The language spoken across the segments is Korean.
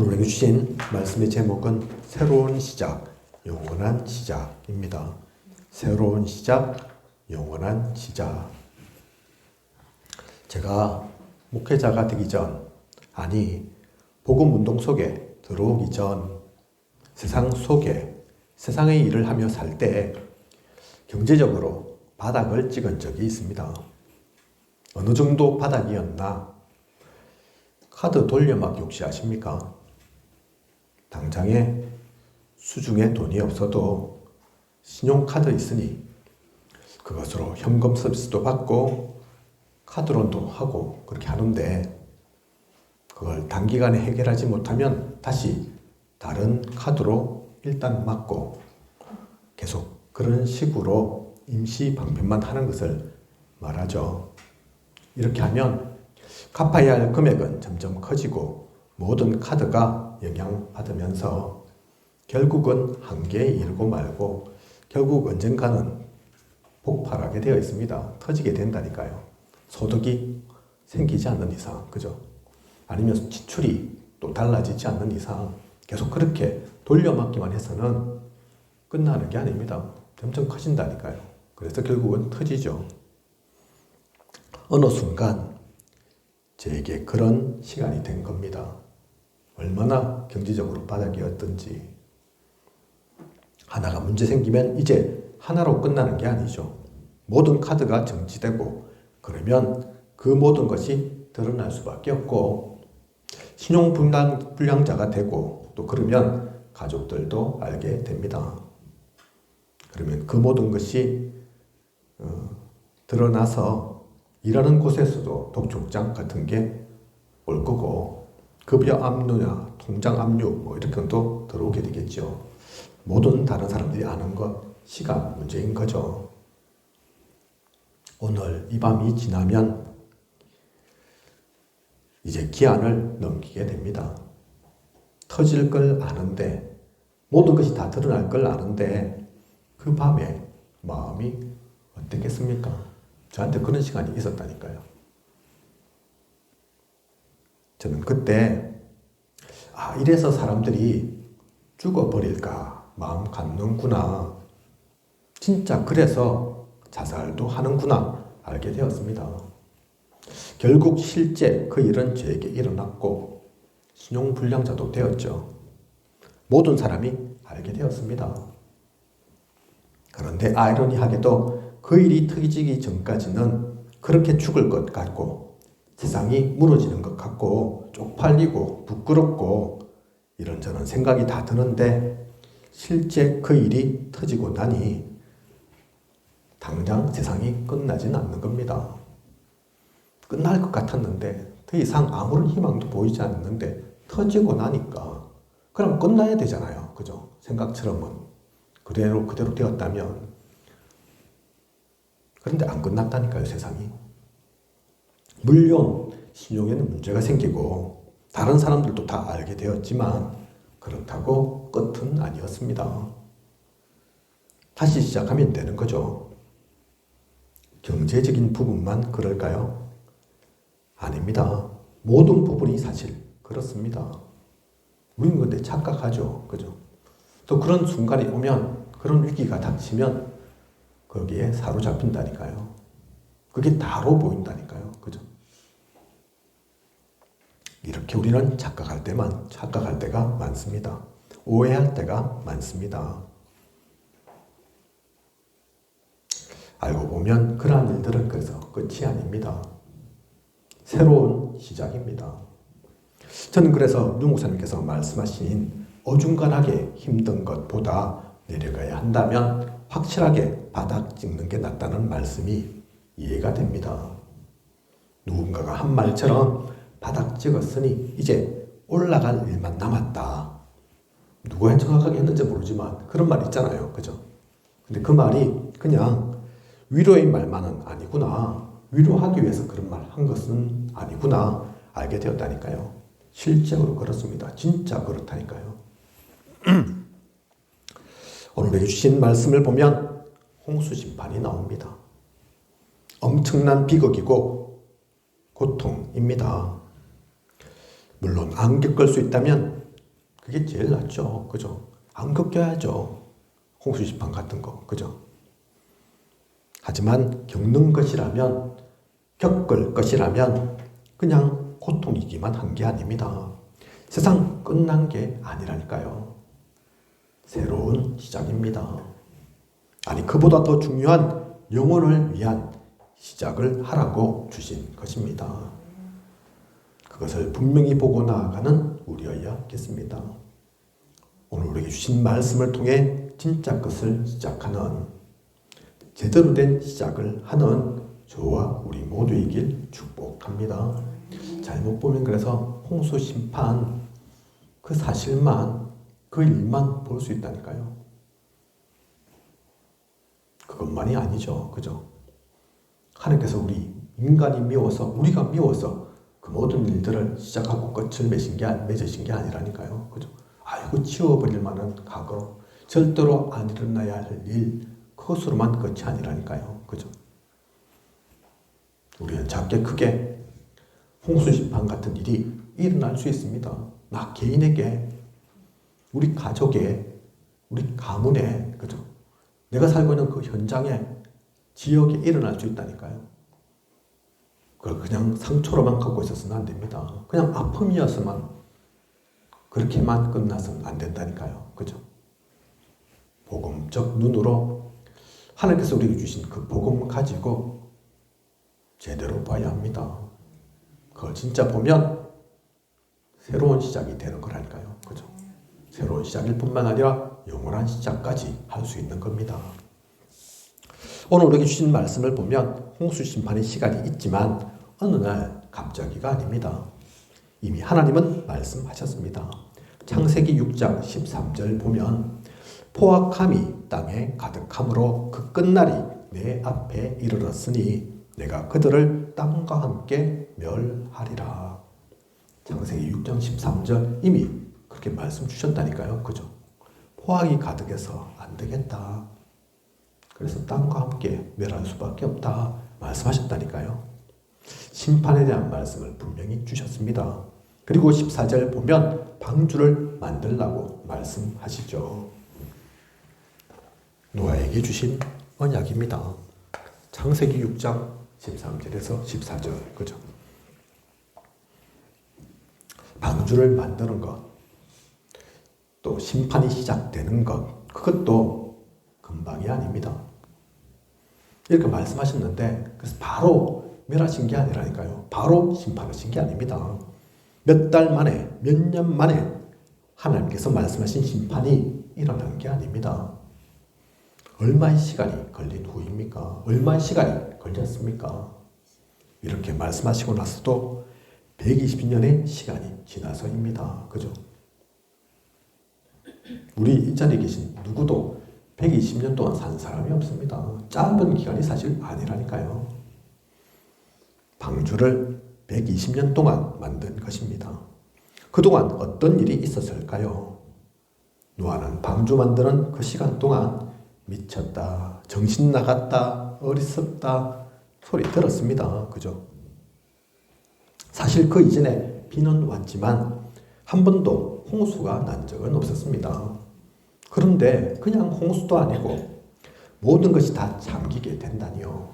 오늘에게 주신 말씀의 제목은 새로운 시작, 영원한 시작입니다. 새로운 시작, 영원한 시작. 제가 목회자가 되기 전, 복음 운동 속에 들어오기 전, 세상 속에 세상의 일을 하며 살 때 경제적으로 바닥을 찍은 적이 있습니다. 어느 정도 바닥이었나? 카드 돌려막기 혹시 아십니까? 당장에 수중에 돈이 없어도 신용카드 있으니 그것으로 현금 서비스도 받고 카드론도 하고 그렇게 하는데, 그걸 단기간에 해결하지 못하면 다시 다른 카드로 일단 막고 계속 그런 식으로 임시 방편만 하는 것을 말하죠. 이렇게 하면 갚아야 할 금액은 점점 커지고 모든 카드가 영향받으면서 결국은 한계에 이르고 말고 결국 언젠가는 폭발하게 되어 있습니다. 터지게 된다니까요. 소득이 생기지 않는 이상, 그죠? 아니면 지출이 또 달라지지 않는 이상 계속 그렇게 돌려막기만 해서는 끝나는 게 아닙니다. 점점 커진다니까요. 그래서 결국은 터지죠. 어느 순간 저에게 그런 시간이 된 겁니다. 얼마나 경제적으로 바닥이었던지. 하나가 문제 생기면 이제 하나로 끝나는 게 아니죠. 모든 카드가 정지되고 그러면 그 모든 것이 드러날 수밖에 없고, 신용불량자가 되고 또 그러면 가족들도 알게 됩니다. 그러면 그 모든 것이 드러나서 일하는 곳에서도 독촉장 같은 게 올 거고, 급여 압류나 통장 압류 이렇게 또 들어오게 되겠죠. 모든 다른 사람들이 아는 것, 시간 문제인 거죠. 오늘 이 밤이 지나면 이제 기한을 넘기게 됩니다. 터질 걸 아는데, 모든 것이 다 드러날 걸 아는데 그 밤에 마음이 어땠겠습니까? 저한테 그런 시간이 있었다니까요. 저는 그때 이래서 사람들이 죽어버릴까 마음 갖는구나, 진짜 그래서 자살도 하는구나 알게 되었습니다. 결국 실제 그 일은 저에게 일어났고 신용불량자도 되었죠. 모든 사람이 알게 되었습니다. 그런데 아이러니하게도 그 일이 터지기 전까지는 그렇게 죽을 것 같고 세상이 무너지는 것 같고 쪽팔리고 부끄럽고 이런저런 생각이 다 드는데, 실제 그 일이 터지고 나니 당장 세상이 끝나진 않는 겁니다. 끝날 것 같았는데, 더 이상 아무런 희망도 보이지 않는데 터지고 나니까 그럼 끝나야 되잖아요. 그죠? 생각처럼은 그대로 되었다면. 그런데 안 끝났다니까요, 세상이. 물론 신용에는 문제가 생기고 다른 사람들도 다 알게 되었지만 그렇다고 끝은 아니었습니다. 다시 시작하면 되는 거죠. 경제적인 부분만 그럴까요? 아닙니다. 모든 부분이 사실 그렇습니다. 우리는 근데 착각하죠. 그죠? 또 그런 순간이 오면, 그런 위기가 닥치면 거기에 사로잡힌다니까요. 그게 다로 보인다니까요. 그죠? 이렇게 우리는 착각할 때가 많습니다. 오해할 때가 많습니다. 알고 보면 그러한 일들은 그래서 끝이 아닙니다. 새로운 시작입니다. 저는 그래서 류 목사님께서 말씀하신 어중간하게 힘든 것보다 내려가야 한다면 확실하게 바닥 찍는 게 낫다는 말씀이 이해가 됩니다. 누군가가 한 말처럼 바닥 찍었으니 이제 올라갈 일만 남았다. 누가 정확하게 했는지 모르지만 그런 말 있잖아요. 그죠? 근데 그 말이 그냥 위로의 말만은 아니구나, 위로하기 위해서 그런 말 한 것은 아니구나 알게 되었다니까요. 실제로 그렇습니다. 진짜 그렇다니까요. 오늘 주신 말씀을 보면 홍수 심판이 나옵니다. 엄청난 비극이고 고통입니다. 물론 안 겪을 수 있다면 그게 제일 낫죠. 그죠? 안 겪어야죠. 홍수심판 같은 거. 그죠? 하지만 겪는 것이라면, 겪을 것이라면 그냥 고통이기만 한 게 아닙니다. 세상 끝난 게 아니라니까요. 새로운 시작입니다. 아니, 그보다 더 중요한 영혼을 위한 시작을 하라고 주신 것입니다. 그것을 분명히 보고 나아가는 우리여야겠습니다. 오늘 우리에게 주신 말씀을 통해 진짜 것을 시작하는, 제대로 된 시작을 하는 저와 우리 모두이길 축복합니다. 잘못 보면 그래서 홍수 심판 그 사실만, 그 일만 볼 수 있다니까요. 그것만이 아니죠. 그죠? 하나님께서 우리 인간이 미워서, 우리가 미워서 그 모든 일들을 시작하고 끝을 맺으신 게 아니라니까요. 그죠? 아이고, 치워버릴 만한 과거, 절대로 안 일어나야 할 일, 그것으로만 끝이 아니라니까요. 그죠? 우리는 작게 크게 홍수심판 같은 일이 일어날 수 있습니다. 나 개인에게, 우리 가족에, 우리 가문에, 그죠? 내가 살고 있는 그 현장에, 지역에 일어날 수 있다니까요. 그걸 그냥 상처로만 갖고 있어서는 안 됩니다. 그냥 아픔이어서만, 그렇게만 끝나서는 안 된다니까요. 그죠? 복음적 눈으로 하나님께서 우리에게 주신 그 복음 가지고 제대로 봐야 합니다. 그걸 진짜 보면 새로운 시작이 되는 거라니까요. 그죠? 새로운 시작일 뿐만 아니라 영원한 시작까지 할 수 있는 겁니다. 오늘 우리에게 주신 말씀을 보면 홍수 심판의 시간이 있지만 어느 날 갑자기가 아닙니다. 이미 하나님은 말씀하셨습니다. 창세기 6장 13절 보면 포악함이 땅에 가득함으로 그 끝날이 내 앞에 이르렀으니 내가 그들을 땅과 함께 멸하리라. 창세기 6장 13절 이미 그렇게 말씀 주셨다니까요. 그죠? 포악이 가득해서 안 되겠다. 그래서 땅과 함께 멸할 수밖에 없다. 말씀하셨다니까요. 심판에 대한 말씀을 분명히 주셨습니다. 그리고 14절 보면 방주를 만들라고 말씀하시죠. 노아에게 주신 언약입니다. 창세기 6장 13절에서 14절. 그죠? 방주를 만드는 것, 또 심판이 시작되는 것, 그것도 금방이 아닙니다. 이렇게 말씀하셨는데, 그래서 바로 멸하신 게 아니라니까요. 바로 심판하신 게 아닙니다. 몇 달 만에, 몇 년 만에 하나님께서 말씀하신 심판이 일어난 게 아닙니다. 얼마의 시간이 걸린 후입니까? 얼마의 시간이 걸렸습니까? 이렇게 말씀하시고 나서도 120년의 시간이 지나서입니다. 그죠? 우리 이 자리에 계신 누구도 120년 동안 산 사람이 없습니다. 짧은 기간이 사실 아니라니까요. 방주를 120년 동안 만든 것입니다. 그동안 어떤 일이 있었을까요? 노아는 방주 만드는 그 시간 동안 미쳤다, 정신 나갔다, 어리석다 소리 들었습니다. 그죠? 사실 그 이전에 비는 왔지만 한 번도 홍수가 난 적은 없었습니다. 그런데 그냥 홍수도 아니고 모든 것이 다 잠기게 된다니요.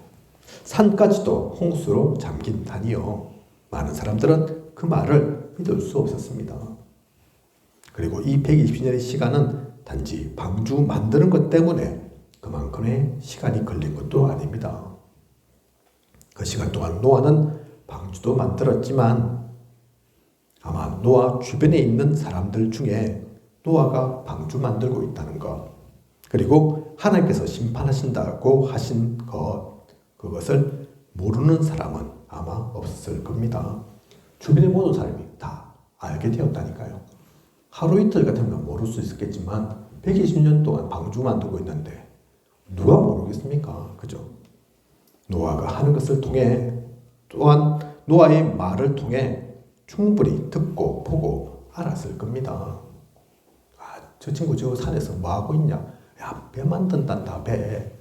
산까지도 홍수로 잠긴다니요. 많은 사람들은 그 말을 믿을 수 없었습니다. 그리고 이 120년의 시간은 단지 방주 만드는 것 때문에 그만큼의 시간이 걸린 것도 아닙니다. 그 시간 동안 노아는 방주도 만들었지만 아마 노아 주변에 있는 사람들 중에 노아가 방주 만들고 있다는 것, 그리고 하나님께서 심판하신다고 하신 것, 그것을 모르는 사람은 아마 없을 겁니다. 주변의 모든 사람이 다 알게 되었다니까요. 하루 이틀 같으면 모를 수 있겠지만 120년 동안 방주 만들고 있는데 누가 모르겠습니까? 그죠? 노아가 하는 것을 통해, 또한 노아의 말을 통해 충분히 듣고 보고 알았을 겁니다. 아, 저 친구 저 산에서 뭐하고 있냐? 야, 배 만든단다, 배.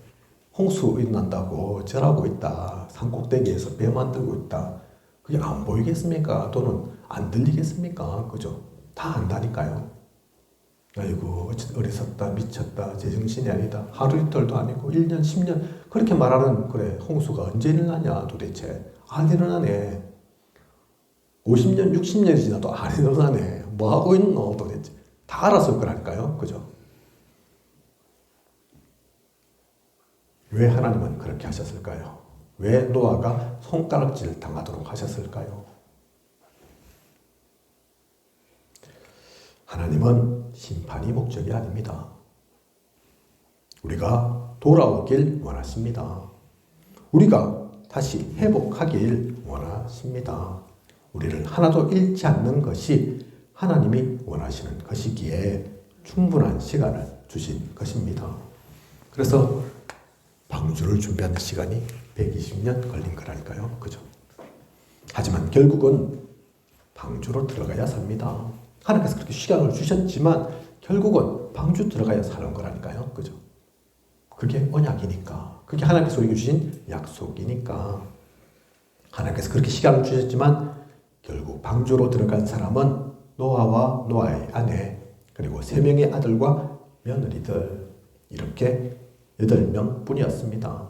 홍수 일어난다고 절하고 있다. 산 꼭대기에서 배 만들고 있다. 그게 안 보이겠습니까? 또는 안 들리겠습니까? 그죠? 다 안다니까요. 아이고 어리석다 미쳤다 제정신이 아니다 하루 이틀도 아니고 1년 10년 그렇게 말하는 그래 홍수가 언제 일어나냐 도대체 안 일어나네 50년 60년이 지나도 안 일어나네 뭐하고 있노 도대체 다 알았을 거라니까요 그죠? 왜 하나님은 그렇게 하셨을까요? 왜 노아가 손가락질 당하도록 하셨을까요? 하나님은 심판이 목적이 아닙니다. 우리가 돌아오길 원하십니다. 우리가 다시 회복하길 원하십니다. 우리를 하나도 잃지 않는 것이 하나님이 원하시는 것이기에 충분한 시간을 주신 것입니다. 그래서 방주를 준비하는 시간이 120년 걸린 거라니까요. 그죠? 하지만 결국은 방주로 들어가야 삽니다. 하나님께서 그렇게 시간을 주셨지만 결국은 방주 들어가야 사는 거라니까요. 그죠? 그게 언약이니까. 그게 하나님께서 우리에게 주신 약속이니까. 하나님께서 그렇게 시간을 주셨지만 결국 방주로 들어간 사람은 노아와 노아의 아내 그리고 3명의 아들과 며느리들 이렇게 8명 뿐이었습니다.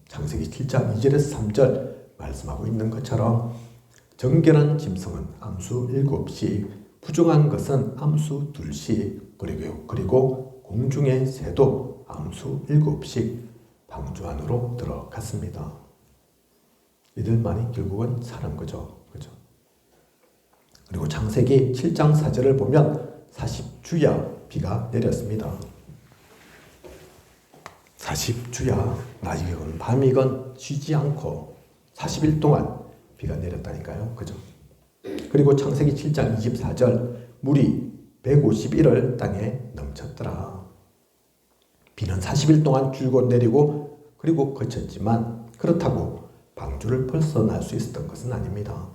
창세기 7장 2절에서 3절 말씀하고 있는 것처럼 정결한 짐승은 암수 7씩 부정한 것은 암수 2씩 그리고 공중의 새도 암수 7씩 방주 안으로 들어갔습니다. 이들만이 결국은 사는 거죠. 그죠? 그리고 창세기 7장 4절을 보면 40주야 비가 내렸습니다. 40주야 낮이건 밤이건 쉬지 않고 40일 동안 비가 내렸다니까요. 그죠? 그리고 창세기 7장 24절 물이 151을 땅에 넘쳤더라. 비는 40일 동안 줄곧 내리고 그리고 그쳤지만 그렇다고 방주를 벗어날 수 있었던 것은 아닙니다.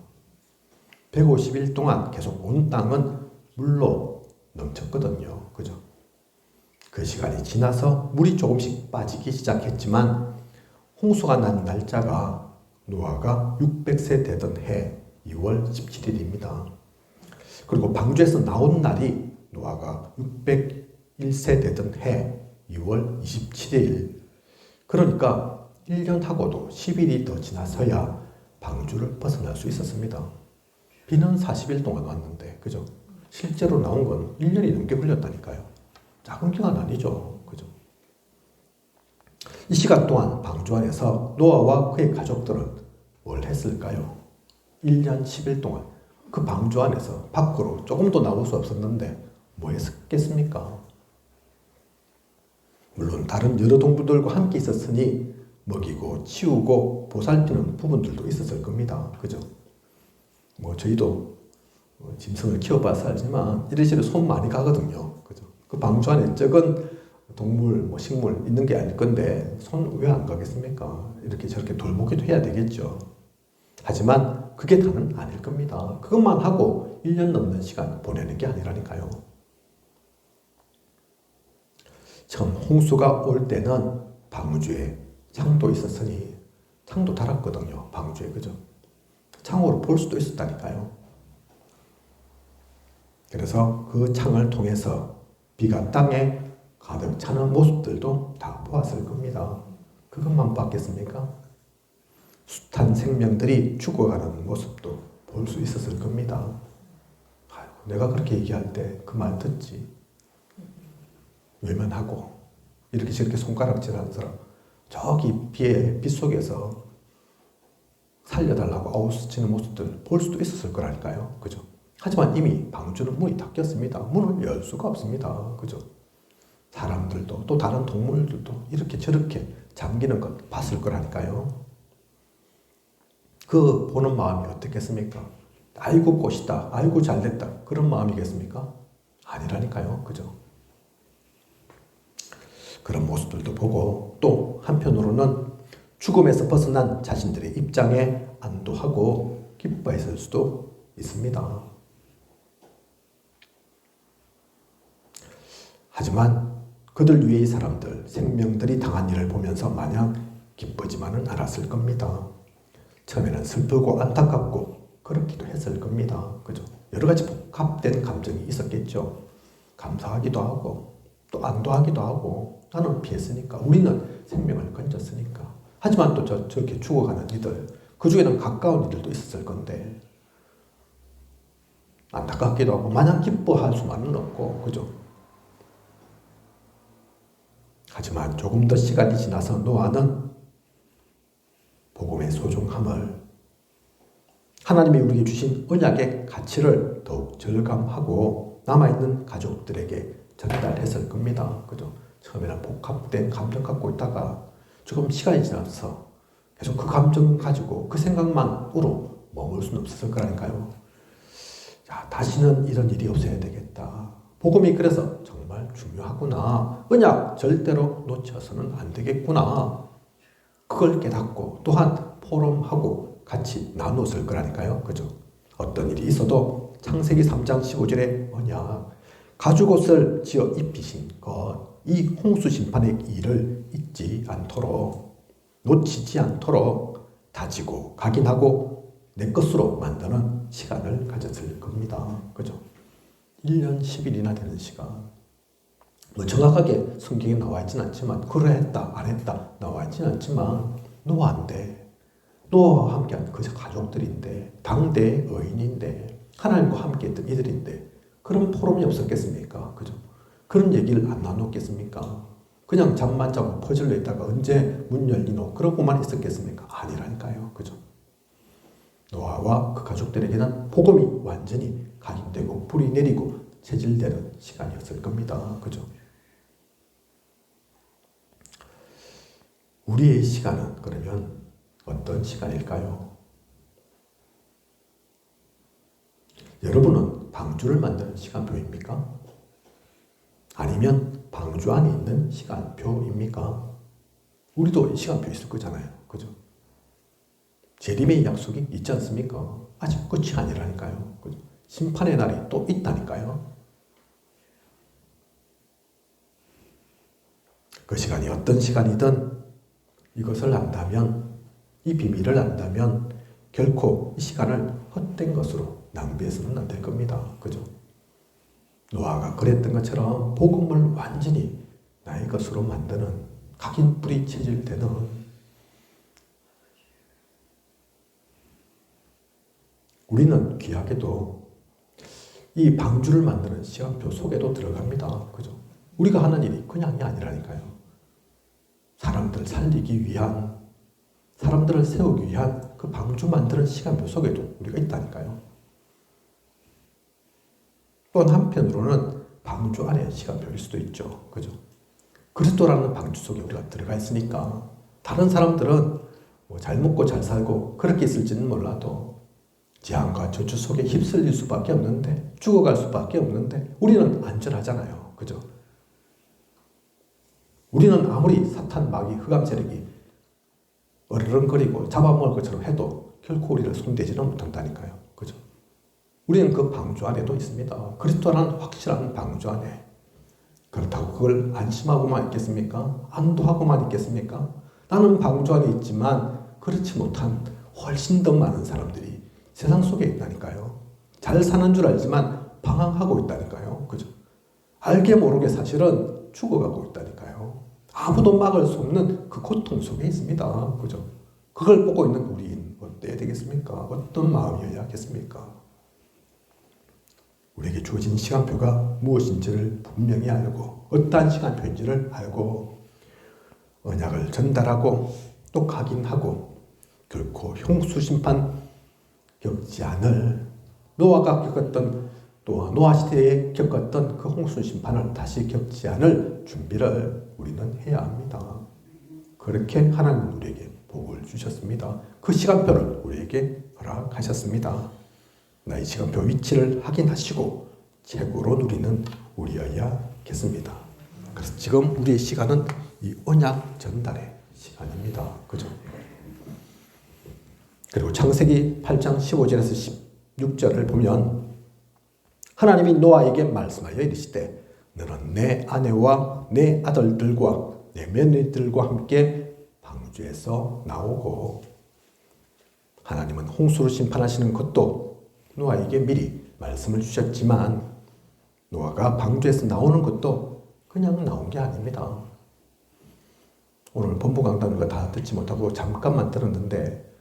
150일 동안 계속 온 땅은 물로 넘쳤거든요. 그죠? 그 시간이 지나서 물이 조금씩 빠지기 시작했지만 홍수가 난 날짜가 노아가 600세 되던 해 2월 17일입니다. 그리고 방주에서 나온 날이 노아가 601세 되던 해 2월 27일. 그러니까 1년하고도 10일이 더 지나서야 방주를 벗어날 수 있었습니다. 비는 40일 동안 왔는데, 그죠? 실제로 나온 건 1년이 넘게 걸렸다니까요. 작은 기간 아니죠. 그죠? 이 시간 동안 방주 안에서 노아와 그의 가족들은 뭘 했을까요? 1년 10일 동안 그 방주 안에서 밖으로 조금도 나올 수 없었는데 뭐 했겠습니까? 물론 다른 여러 동물들과 함께 있었으니 먹이고 치우고 보살피는 부분들도 있었을 겁니다. 그죠? 뭐 저희도 짐승을 키워봐서 알지만 이래저래 손 많이 가거든요. 그죠? 그 방주 안에 적은 동물, 뭐 식물 있는 게 아닐 건데 손 왜 안 가겠습니까? 이렇게 저렇게 돌보기도 해야 되겠죠. 하지만 그게 다는 아닐 겁니다. 그것만 하고 1년 넘는 시간 보내는 게 아니라니까요. 처음 홍수가 올 때는 방주에 창도 있었으니 창도 달았거든요. 방주에. 그죠? 창으로 볼 수도 있었다니까요. 그래서 그 창을 통해서 비가 땅에 가득 차는 모습들도 다 보았을 겁니다. 그것만 봤겠습니까? 숱한 생명들이 죽어가는 모습도 볼 수 있었을 겁니다. 아이고, 내가 그렇게 얘기할 때 그 말 듣지. 외면하고 이렇게 저렇게 손가락질하는 사람 저기 빛 속에서 살려달라고 아우스치는 모습들 볼 수도 있었을 거라니까요. 그죠? 하지만 이미 방주는 문이 닫혔습니다. 문을 열 수가 없습니다. 그죠? 사람들도 또 다른 동물들도 이렇게 저렇게 잠기는 것 봤을 거라니까요. 그 보는 마음이 어떻겠습니까? 아이고 꽃이다. 아이고 잘됐다. 그런 마음이겠습니까? 아니라니까요. 그죠? 그런 모습들도 보고 또 한편으로는 죽음에서 벗어난 자신들의 입장에 안도하고 기뻐했을 수도 있습니다. 하지만 그들 위의 사람들, 생명들이 당한 일을 보면서 마냥 기쁘지만은 않았을 겁니다. 처음에는 슬프고 안타깝고 그렇기도 했을 겁니다. 그죠? 여러 가지 복합된 감정이 있었겠죠. 감사하기도 하고 또 안도하기도 하고 나는 피했으니까 우리는 생명을 건졌으니까 하지만 또 저렇게 죽어가는 이들 그 중에는 가까운 이들도 있었을 건데 안타깝기도 하고 마냥 기뻐할 수만은 없고 그죠? 하지만 조금 더 시간이 지나서 노아는 복음의 소중함을 하나님이 우리에게 주신 언약의 가치를 더욱 절감하고 남아있는 가족들에게 전달했을 겁니다. 그죠? 처음에는 복합된 감정 갖고 있다가 조금 시간이 지나서 계속 그 감정 가지고 그 생각만으로 머물 수는 없었을 거라니까요. 자, 다시는 이런 일이 없어야 되겠다. 복음이 그래서 정말 중요하구나. 언약 절대로 놓쳐서는 안 되겠구나. 그걸 깨닫고 또한 포럼하고 같이 나눴을 거라니까요. 그죠? 어떤 일이 있어도 창세기 3장 15절에 언약 가죽옷을 지어 입히신 것, 이 홍수 심판의 일을 잊지 않도록 놓치지 않도록 다지고 각인하고 내 것으로 만드는 시간을 가졌을 겁니다. 그죠? 1년 10일이나 되는 시간. 뭐 정확하게 성경에 나와 있지는 않지만 그래 했다 안 했다 나와 있지는 않지만 노아인데 노아와 함께한 그 가족들인데 당대의 의인인데 하나님과 함께했던 이들인데 그런 포럼이 없었겠습니까? 그죠? 그런 얘기를 안 나눴겠습니까? 그냥 잠만 자고 퍼즐러 있다가 언제 문 열리노 그러고만 있었겠습니까? 아니라니까요. 그죠? 노아와 그 가족들에게는 복음이 완전히 각인되고 불이 내리고 체질되는 시간이었을 겁니다. 그죠? 우리의 시간은 그러면 어떤 시간일까요? 여러분은 방주를 만드는 시간표입니까? 아니면 방주 안에 있는 시간표입니까? 우리도 시간표 있을 거잖아요. 그죠? 재림의 약속이 있지 않습니까? 아직 끝이 아니라니까요. 그죠? 심판의 날이 또 있다니까요. 그 시간이 어떤 시간이든 이것을 안다면, 이 비밀을 안다면 결코 이 시간을 헛된 것으로 낭비해서는 안 될 겁니다. 그죠? 노아가 그랬던 것처럼 복음을 완전히 나의 것으로 만드는 각인뿌리 체질되는 우리는 귀하게도 이 방주를 만드는 시간표 속에도 들어갑니다. 그죠? 우리가 하는 일이 그냥이 아니라니까요. 사람들 살리기 위한, 사람들을 세우기 위한 그 방주 만드는 시간표 속에도 우리가 있다니까요. 또 한편으로는 방주 안에 시간표일 수도 있죠. 그죠? 그리스도라는 방주 속에 우리가 들어가 있으니까 다른 사람들은 뭐 잘 먹고 잘 살고 그렇게 있을지는 몰라도 재앙과 저주 속에 휩쓸릴 수밖에 없는데 죽어갈 수밖에 없는데 우리는 안전하잖아요. 그죠? 우리는 아무리 사탄, 마귀, 흑암 세력이 어르렁거리고 잡아먹을 것처럼 해도 결코 우리를 손대지는 못한다니까요. 그죠? 우리는 그 방주 안에도 있습니다. 그리스도라는 확실한 방주 안에. 그렇다고 그걸 안심하고만 있겠습니까? 안도하고만 있겠습니까? 나는 방주 안에 있지만 그렇지 못한 훨씬 더 많은 사람들이 세상 속에 있다니까요. 잘 사는 줄 알지만 방황하고 있다니까요. 그죠? 알게 모르게 사실은 죽어가고 있다니까요. 아무도 막을 수 없는 그 고통 속에 있습니다. 그죠? 그걸 보고 있는 우리는 어때야 되겠습니까? 어떤 마음이어야겠습니까? 우리에게 주어진 시간표가 무엇인지를 분명히 알고 어떠한 시간표인지를 알고 언약을 전달하고 또 각인하고 결코 형수 심판 겪지 않을 노아가 겪었던 또 노아 시대에 겪었던 그 홍수 심판을 다시 겪지 않을 준비를 우리는 해야 합니다. 그렇게 하나님은 우리에게 복을 주셨습니다. 그 시간표를 우리에게 허락하셨습니다. 나의 시간표 위치를 확인하시고 최고로 누리는 우리여야겠습니다. 그래서 지금 우리의 시간은 이 언약 전달의 시간입니다. 그죠? 그리고 창세기 8장 15절에서 16절을 보면 하나님이 노아에게 말씀하여 이르시되 너는 내 아내와 내 아들들과 내 며느리들과 함께 방주에서 나오고 하나님은 홍수로 심판하시는 것도 노아에게 미리 말씀을 주셨지만 노아가 방주에서 나오는 것도 그냥 나온 게 아닙니다. 오늘 본부 강단을 다 듣지 못하고 잠깐만 들었는데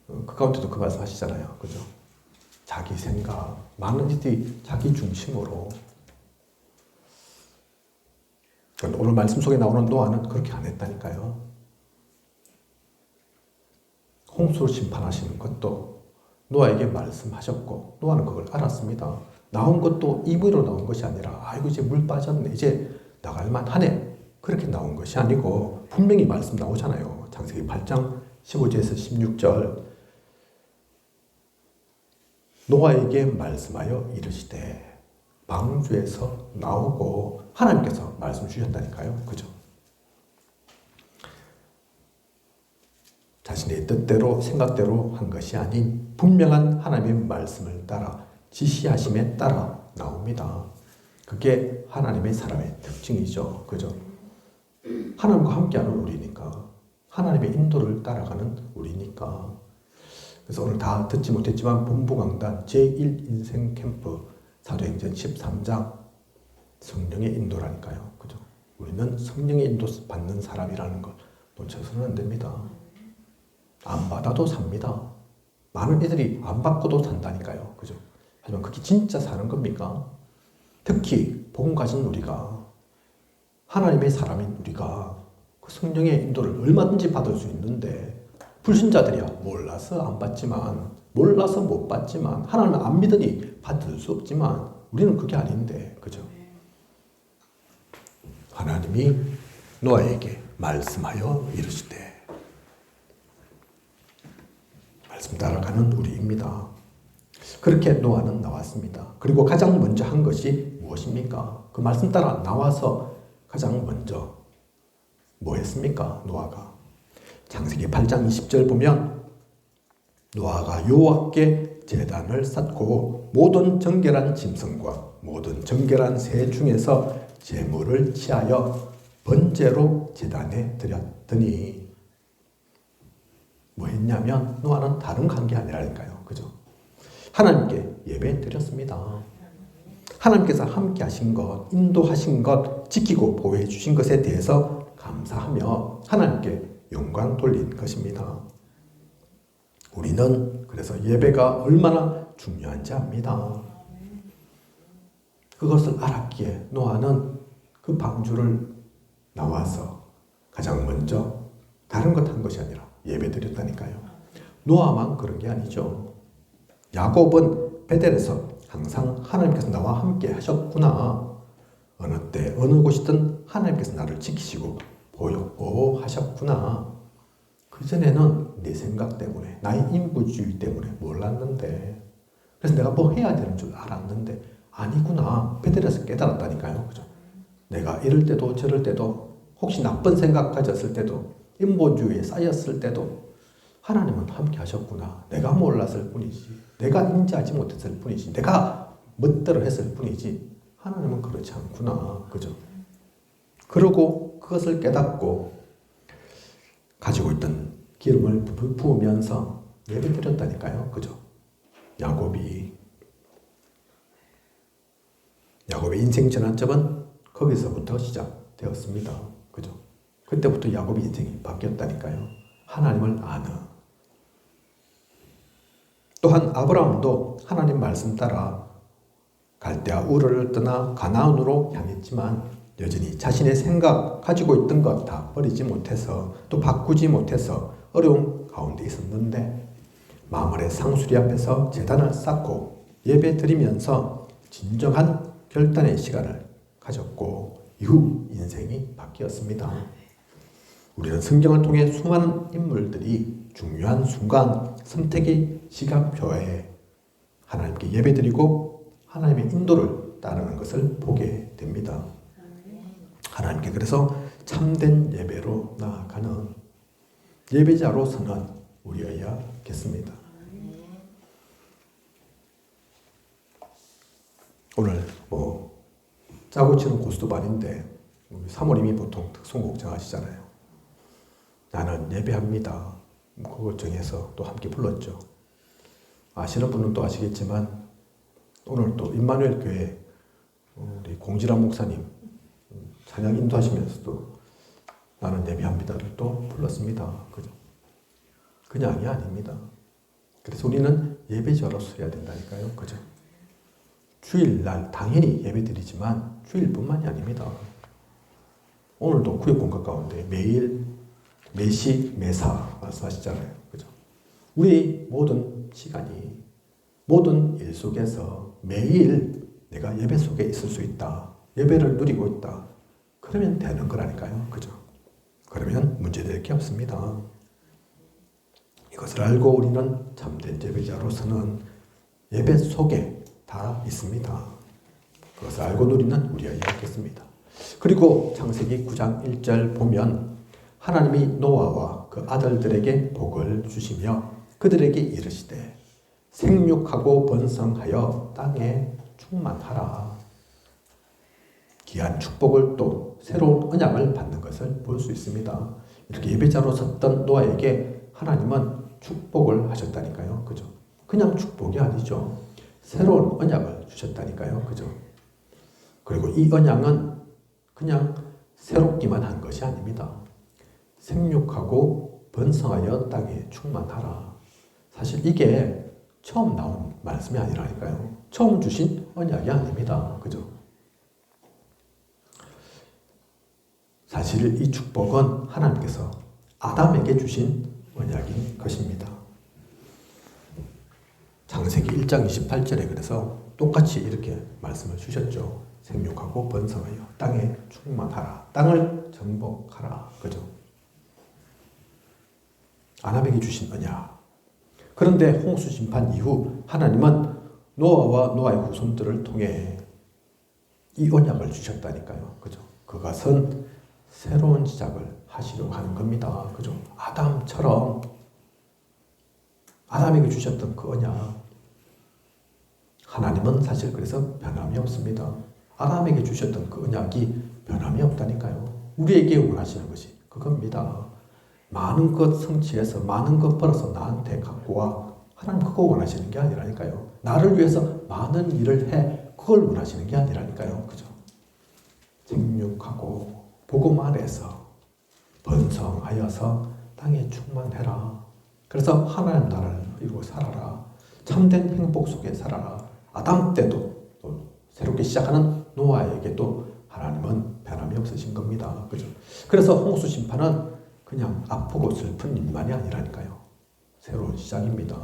그 가운데도 그 말씀 하시잖아요. 그죠? 자기 생각, 많은 이들이 자기 중심으로. 오늘 말씀 속에 나오는 노아는 그렇게 안 했다니까요. 홍수를 심판하시는 것도 노아에게 말씀하셨고 노아는 그걸 알았습니다. 나온 것도 입으로 나온 것이 아니라 아이고 이제 물 빠졌네, 이제 나갈만 하네, 그렇게 나온 것이 아니고 분명히 말씀 나오잖아요. 창세기 8장 15절에서 16절 노아에게 말씀하여 이르시되, 방주에서 나오고 하나님께서 말씀 주셨다니까요. 그죠? 자신의 뜻대로 생각대로 한 것이 아닌 분명한 하나님의 말씀을 따라 지시하심에 따라 나옵니다. 그게 하나님의 사람의 특징이죠. 그죠? 하나님과 함께하는 우리니까, 하나님의 인도를 따라가는 우리니까. 그래서 오늘 다 듣지 못했지만 본부 강단 제1인생 캠프 사도행전 13장 성령의 인도라니까요. 그죠? 우리는 성령의 인도 받는 사람이라는 걸 놓쳐서는 안 됩니다. 안 받아도 삽니다. 많은 애들이 안 받고도 산다니까요. 그죠? 하지만 그게 진짜 사는 겁니까? 특히 복음 가진 우리가, 하나님의 사람인 우리가 그 성령의 인도를 얼마든지 받을 수 있는데, 불신자들이야 몰라서 안 받지만, 몰라서 못 받지만, 하나님을 안 믿으니 받을 수 없지만, 우리는 그게 아닌데, 그죠? 하나님이 노아에게 말씀하여 이르시되, 말씀 따라가는 우리입니다. 그렇게 노아는 나왔습니다. 그리고 가장 먼저 한 것이 무엇입니까? 그 말씀 따라 나와서 가장 먼저 뭐 했습니까? 노아가. 창세기 8장 20절 보면 노아가 여호와께 제단을 쌓고 모든 정결한 짐승과 모든 정결한 새 중에서 제물을 취하여 번제로 제단에 드렸더니, 뭐 했냐면 노아는 다른 관계 아니라니까요. 그죠? 하나님께 예배 드렸습니다. 하나님께서 함께 하신 것, 인도하신 것, 지키고 보호해 주신 것에 대해서 감사하며 하나님께 영광 돌린 것입니다. 우리는 그래서 예배가 얼마나 중요한지 압니다. 그것을 알았기에 노아는 그 방주를 나와서 가장 먼저 다른 것 한 것이 아니라 예배 드렸다니까요. 노아만 그런 게 아니죠. 야곱은 베델에서 항상 하나님께서 나와 함께 하셨구나, 어느 때 어느 곳이든 하나님께서 나를 지키시고 보호하셨구나, 그전에는 내 생각 때문에, 나의 인부주의 때문에 몰랐는데, 그래서 내가 뭐 해야 되는 줄 알았는데 아니구나, 베델에서 깨달았다니까요. 그죠? 내가 이럴 때도 저럴 때도, 혹시 나쁜 생각 가졌을 때도, 인본주의에 쌓였을 때도 하나님은 함께 하셨구나. 내가 몰랐을 뿐이지, 내가 인지하지 못했을 뿐이지, 내가 멋대로 했을 뿐이지, 하나님은 그렇지 않구나. 그죠? 그러고 그것을 깨닫고 가지고 있던 기름을 부으면서 예배 드렸다니까요. 그죠? 야곱의 인생 전환점은 거기서부터 시작되었습니다. 그죠? 그때부터 야곱의 인생이 바뀌었다니까요. 하나님을 아는. 또한 아브라함도 하나님 말씀 따라 갈대아 우르를 떠나 가나안으로 향했지만 여전히 자신의 생각, 가지고 있던 것 다 버리지 못해서, 또 바꾸지 못해서 어려운 가운데 있었는데, 마물의 상수리 앞에서 제단을 쌓고 예배 드리면서 진정한 결단의 시간을 가졌고 이후 인생이 바뀌었습니다. 우리는 성경을 통해 수많은 인물들이 중요한 순간, 선택의 시간표에 하나님께 예배드리고 하나님의 인도를 따르는 것을 보게 됩니다. 하나님께 그래서 참된 예배로 나아가는 예배자로서는 우리여야겠습니다. 오늘 짜고 치는 고스톱반인데 사모님이 보통 특송곡 정하시잖아요. 나는 예배합니다. 그걸 정해서 또 함께 불렀죠. 아시는 분은 또 아시겠지만 오늘 또 임마누엘 교회 공지란 목사님 찬양 인도하시면서도 나는 예배합니다를 또 불렀습니다. 그죠? 그냥이 아닙니다. 그래서 우리는 예배자로서 해야 된다니까요. 그죠? 주일날 당연히 예배드리지만 주일뿐만이 아닙니다. 오늘도 구역 공각 가운데 매일, 매시, 매사 말씀하시잖아요. 그죠? 우리 모든 시간이, 모든 일 속에서 매일 내가 예배 속에 있을 수 있다. 예배를 누리고 있다. 그러면 되는 거라니까요. 그죠? 그러면 문제될 게 없습니다. 이것을 알고 우리는 참된 예배자로서는 예배 속에 다 있습니다. 그것을 알고 누리는 우리여야겠습니다. 그리고 창세기 9장 1절 보면 하나님이 노아와 그 아들들에게 복을 주시며 그들에게 이르시되 생육하고 번성하여 땅에 충만하라. 귀한 축복을 또 새로운 언약을 받는 것을 볼 수 있습니다. 이렇게 예배자로 섰던 노아에게 하나님은 축복을 하셨다니까요. 그죠? 그냥 축복이 아니죠. 새로운 언약을 주셨다니까요. 그죠? 그리고 이 언약은 그냥 새롭기만 한 것이 아닙니다. 생육하고 번성하여 땅에 충만하라. 사실 이게 처음 나온 말씀이 아니라니까요. 처음 주신 언약이 아닙니다. 그죠? 사실 이 축복은 하나님께서 아담에게 주신 언약인 것입니다. 창세기 1장 28절에 그래서 똑같이 이렇게 말씀을 주셨죠. 생육하고 번성하여 땅에 충만하라. 땅을 정복하라. 그죠? 아담에게 주신 언약. 그런데 홍수 심판 이후 하나님은 노아와 노아의 후손들을 통해 이 언약을 주셨다니까요. 그죠? 그것은 새로운 시작을 하시려고 하는 겁니다. 그죠? 아담처럼 아담에게 주셨던 그 언약. 하나님은 사실 그래서 변함이 없습니다. 아담에게 주셨던 그 언약이 변함이 없다니까요. 우리에게 원하시는 것이 그겁니다. 많은 것 성취해서 많은 것 벌어서 나한테 갖고 와. 하나님 그거 원하시는 게 아니라니까요. 나를 위해서 많은 일을 해. 그걸 원하시는 게 아니라니까요. 그죠? 생육하고 복음 아래서 번성하여서 땅에 충만해라. 그래서 하나님 나라를 이루고 살아라. 참된 행복 속에 살아라. 아담 때도 또 새롭게 시작하는 노아에게도 하나님은 변함이 없으신 겁니다. 그죠? 그래서 홍수 심판은 그냥 아프고 슬픈 일만이 아니라니까요. 새로운 시작입니다.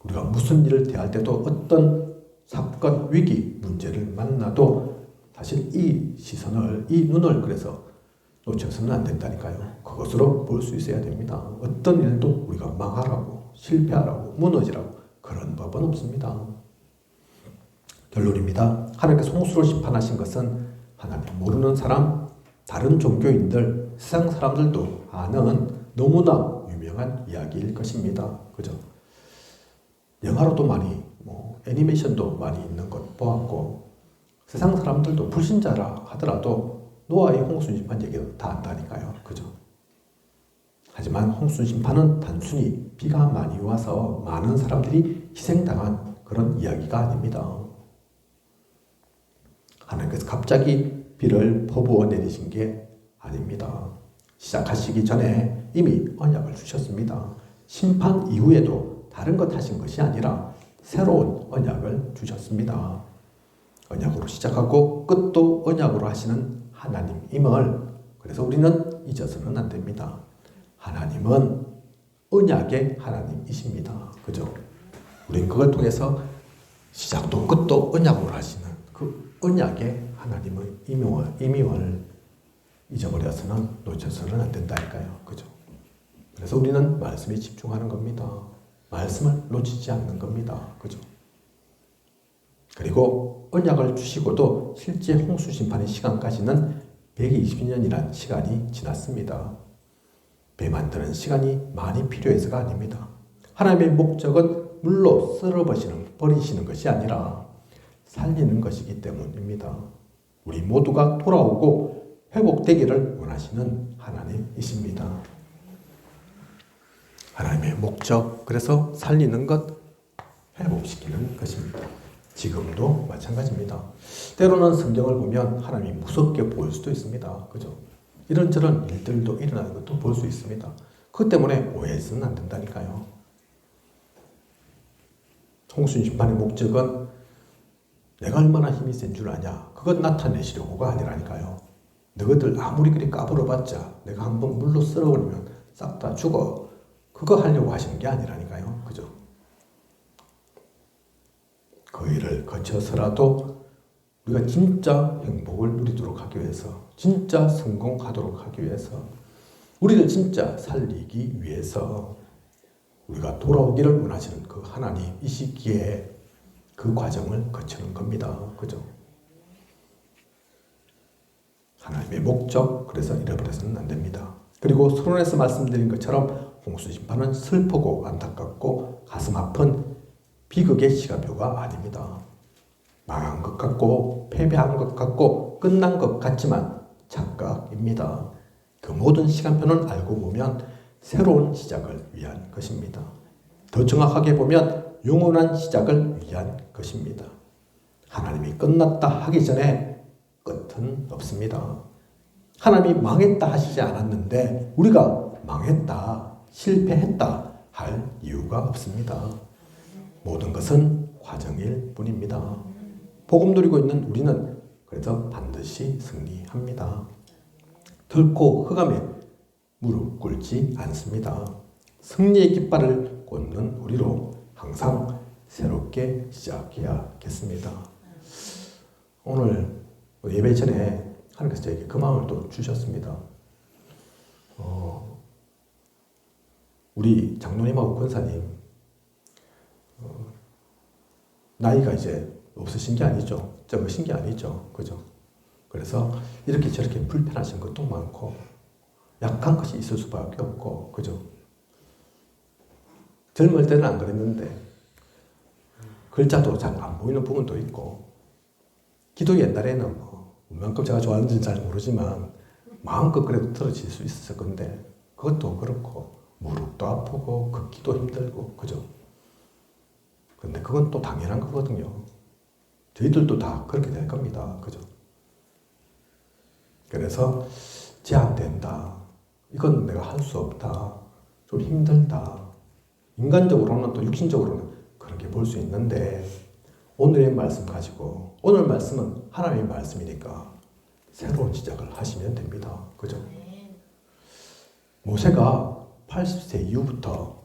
우리가 무슨 일을 대할 때도 어떤 사건, 위기, 문제를 만나도 사실 이 시선을, 이 눈을 그래서 놓쳐서는 안 된다니까요. 그것으로 볼 수 있어야 됩니다. 어떤 일도 우리가 망하라고, 실패하라고, 무너지라고 그런 법은 없습니다. 결론입니다. 하나님께서 홍수로 심판하신 것은 하나님 모르는 사람, 다른 종교인들, 세상 사람들도 아는 너무나 유명한 이야기일 것입니다. 그죠? 영화로도 많이, 애니메이션도 많이 있는 것 보았고, 세상 사람들도 불신자라 하더라도 노아의 홍수 심판 얘기는 다 안다니까요. 그죠? 하지만 홍수 심판은 단순히 비가 많이 와서 많은 사람들이 희생당한 그런 이야기가 아닙니다. 하나님께서 갑자기 비를 퍼부어 내리신 게 아닙니다. 시작하시기 전에 이미 언약을 주셨습니다. 심판 이후에도 다른 것 하신 것이 아니라 새로운 언약을 주셨습니다. 언약으로 시작하고 끝도 언약으로 하시는 하나님임을 그래서 우리는 잊어서는 안 됩니다. 하나님은 언약의 하나님이십니다. 그죠? 우리는 그걸 통해서 시작도 끝도 언약으로 하시는 그 언약의 하나님의 임임을 잊어버려서는 놓쳐서는 안 된다니까요. 그죠? 그래서 우리는 말씀에 집중하는 겁니다. 말씀을 놓치지 않는 겁니다. 그죠? 그리고 언약을 주시고도 실제 홍수 심판의 시간까지는 120년이라는 시간이 지났습니다. 배 만드는 시간이 많이 필요해서가 아닙니다. 하나님의 목적은 물로 버리시는 것이 아니라 살리는 것이기 때문입니다. 우리 모두가 돌아오고 회복되기를 원하시는 하나님이십니다. 하나님의 목적, 그래서 살리는 것, 회복시키는 것입니다. 지금도 마찬가지입니다. 때로는 성경을 보면 하나님이 무섭게 보일 수도 있습니다. 그죠? 이런저런 일들도 일어나는 것도 볼 수 있습니다. 그것 때문에 오해해서는 안 된다니까요. 홍순 심판의 목적은 내가 얼마나 힘이 센 줄 아냐, 그것 나타내시려고가 아니라니까요. 너희들 아무리 그리 까불어봤자 내가 한번 물로 썰어버리면 싹 다 죽어. 그거 하려고 하시는 게 아니라니까요. 그죠? 그 일을 거쳐서라도 우리가 진짜 행복을 누리도록 하기 위해서, 진짜 성공하도록 하기 위해서, 우리를 진짜 살리기 위해서 우리가 돌아오기를 원하시는 그 하나님, 이 시기에 그 과정을 거치는 겁니다. 그죠? 하나님의 목적, 그래서 잃어버려서는 안 됩니다. 그리고 서론에서 말씀드린 것처럼 홍수 심판은 슬프고 안타깝고 가슴 아픈 비극의 시간표가 아닙니다. 망한 것 같고 패배한 것 같고 끝난 것 같지만 착각입니다. 그 모든 시간표는 알고 보면 새로운 시작을 위한 것입니다. 더 정확하게 보면 영원한 시작을 위한 것입니다. 하나님이 끝났다 하기 전에 끝은 없습니다. 하나님이 망했다 하시지 않았는데 우리가 망했다, 실패했다 할 이유가 없습니다. 모든 것은 과정일 뿐입니다. 복음 누리고 있는 우리는 그래서 반드시 승리합니다. 결코 흑암에 무릎 꿇지 않습니다. 승리의 깃발을 꽂는 우리로 항상 새롭게 시작해야겠습니다. 오늘 예배 전에 하나님께서 저에게 그 마음을 또 주셨습니다. 우리 장로님하고 권사님 나이가 이제 없으신 게 아니죠. 적으신 게 아니죠. 그죠? 그래서 이렇게 저렇게 불편하신 것도 많고 약한 것이 있을 수밖에 없고, 그죠? 젊을 때는 안 그랬는데 글자도 잘 안 보이는 부분도 있고, 기도 옛날에는 얼만큼 제가 좋아하는지는 잘 모르지만 마음껏 그래도 들어질 수 있었을 건데 그것도 그렇고 무릎도 아프고 걷기도 힘들고, 그죠? 근데 그건 또 당연한 거거든요. 저희들도 다 그렇게 될 겁니다. 그죠? 그래서 제한된다. 이건 내가 할 수 없다. 좀 힘들다. 인간적으로는 또 육신적으로는 그렇게 볼 수 있는데 오늘의 말씀 가지고, 오늘 말씀은 하나님의 말씀이니까 새로운 시작을 하시면 됩니다. 그죠? 모세가 80세 이후부터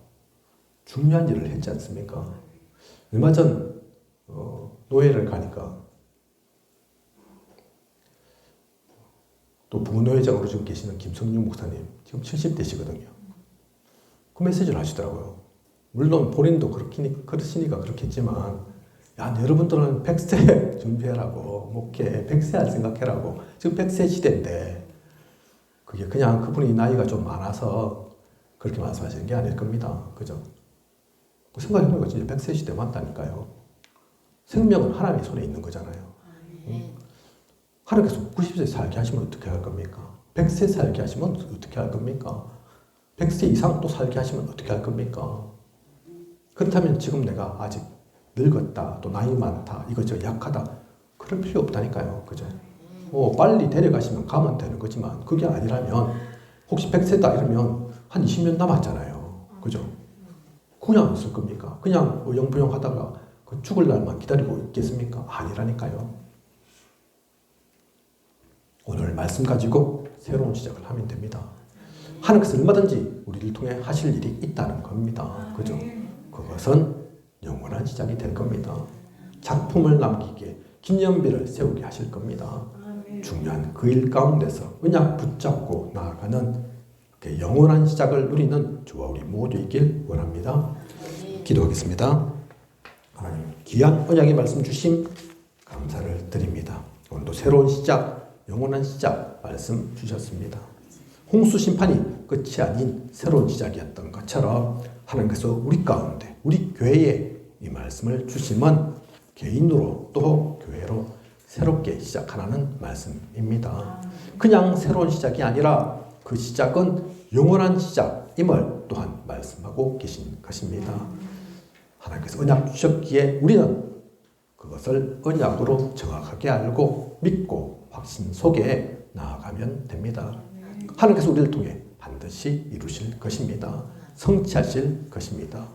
중요한 일을 했지 않습니까? 얼마 전 노예를 가니까 또 부노회장으로 지금 계시는 김성윤 목사님 지금 70대시거든요. 그 메시지를 하시더라고요. 물론 본인도 그러시니까 그렇겠지만, 야, 여러분들은 100세 준비해라고, 목회 100세 할 생각해라고. 지금 100세 시대인데 그게 그냥 그분이 나이가 좀 많아서 그렇게 말씀하시는 게 아닐 겁니다. 그죠? 생각해보니까 진짜 100세 시대 맞다니까요. 생명은 하나님의 손에 있는 거잖아요. 하나님께서 90세 살게 하시면 어떻게 할 겁니까? 100세 살게 하시면 어떻게 할 겁니까? 100세 이상 또 살게 하시면 어떻게 할 겁니까? 그렇다면 지금 내가 아직 늙었다, 또 나이 많다, 이거저 약하다, 그럴 필요 없다니까요. 그죠? 빨리 데려가시면 가면 되는 거지만 그게 아니라면 혹시 100세다 이러면 한 20년 남았잖아요. 그죠? 그냥 있을 겁니까? 그냥 어영부영 하다가 그 죽을 날만 기다리고 있겠습니까? 아니라니까요. 오늘 말씀 가지고 새로운 시작을 하면 됩니다. 하나님께서 얼마든지 우리를 통해 하실 일이 있다는 겁니다. 그죠? 그것은 영원한 시작이 될 겁니다. 작품을 남기게, 기념비를 세우게 하실 겁니다. 중요한 그 일 가운데서 언약 붙잡고 나아가는 그 영원한 시작을 누리는 저와 우리 모두이길 원합니다. 기도하겠습니다. 하나님, 귀한 언약의 말씀 주심 감사를 드립니다. 오늘도 새로운 시작, 영원한 시작 말씀 주셨습니다. 홍수 심판이 끝이 아닌 새로운 시작이었던 것처럼 하나님께서 우리 가운데, 우리 교회에 이 말씀을 주시면 개인으로 또 교회로 새롭게 시작하라는 말씀입니다. 그냥 새로운 시작이 아니라 그 시작은 영원한 시작임을 또한 말씀하고 계신 것입니다. 하나님께서 언약 주셨기에 우리는 그것을 언약으로 정확하게 알고 믿고 확신 속에 나아가면 됩니다. 하나님께서 우리를 통해 반드시 이루실 것입니다. 성취하실 것입니다.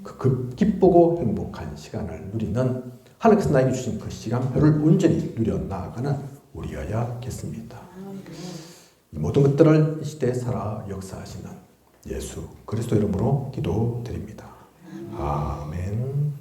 그 기쁘고 행복한 시간을 누리는 하나님께서 나에게 주신 그 시간표를 온전히 누려 나아가는 우리여야겠습니다. 이 모든 것들을 이 시대에 살아 역사하시는 예수 그리스도 이름으로 기도드립니다. 아멘.